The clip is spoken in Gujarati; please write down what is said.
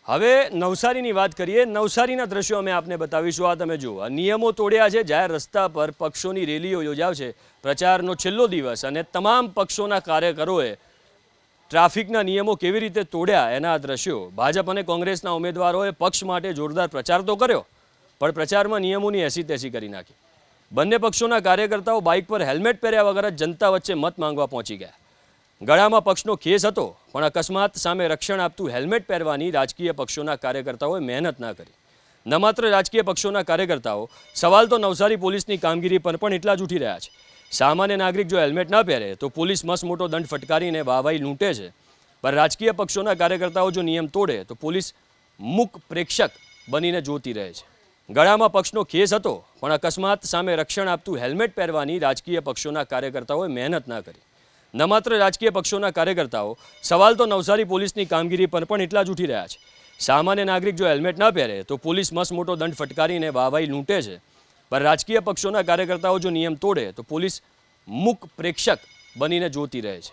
હવે નવસારીની વાત કરીએ। નવસારીના દ્રશ્યો અમે આપને બતાવીશું। આ તમે જુઓ, નિયમો તોડ્યા છે। જાહેર રસ્તા પર પક્ષોની રેલીઓ યોજાશે, પ્રચારનો છેલ્લો દિવસ, અને તમામ પક્ષોના કાર્યકરોએ ટ્રાફિકના નિયમો કેવી રીતે તોડ્યા એના દ્રશ્યો। ભાજપ અને કોંગ્રેસના ઉમેદવારોએ પક્ષ માટે જોરદાર પ્રચાર તો કર્યો, પણ પ્રચારમાં નિયમોની એસી તેસી કરી નાખી। બંને પક્ષોના કાર્યકર્તાઓ બાઇક પર હેલ્મેટ પહેર્યા વગર જ જનતા વચ્ચે મત માંગવા પહોંચી ગયા। ગળામાં પક્ષનો ખેસ હતો, પણ અકસ્માત સામે રક્ષણ આપતું હેલ્મેટ પહેરવાની રાજકીય પક્ષોના કાર્યકર્તાઓએ મહેનત ના કરી। ન માત્ર રાજકીય પક્ષોના કાર્યકર્તાઓ, સવાલ તો નવસારી પોલીસની કામગીરી પર પણ એટલા જ ઉઠી રહ્યા છે। સામાન્ય નાગરિક જો હેલ્મેટ ન પહેરે તો પોલીસ મસ્ત મોટો દંડ ફટકારીને વાહવાઈ લૂંટે છે, પણ રાજકીય પક્ષોના કાર્યકર્તાઓ જો નિયમ તોડે તો પોલીસ મૂક પ્રેક્ષક બનીને જોતી રહે છે। ગળામાં પક્ષનો ખેસ હતો, પણ અકસ્માત સામે રક્ષણ આપતું હેલ્મેટ પહેરવાની રાજકીય પક્ષોના કાર્યકર્તાઓએ મહેનત ના કરી। ન માત્ર રાજકીય પક્ષોના કાર્યકર્તાઓ, સવાલ તો નવસારી પોલીસની કામગીરી પર પણ એટલા જ ઉઠી રહ્યા છે। સામાન્ય નાગરિક જો હેલ્મેટ ન પહેરે તો પોલીસ મસ્ત મોટો દંડ ફટકારીને વાહવાઈ લૂંટે છે, પણ રાજકીય પક્ષોના કાર્યકર્તાઓ જો નિયમ તોડે તો પોલીસ મૂક પ્રેક્ષક બનીને જોતી રહે છે।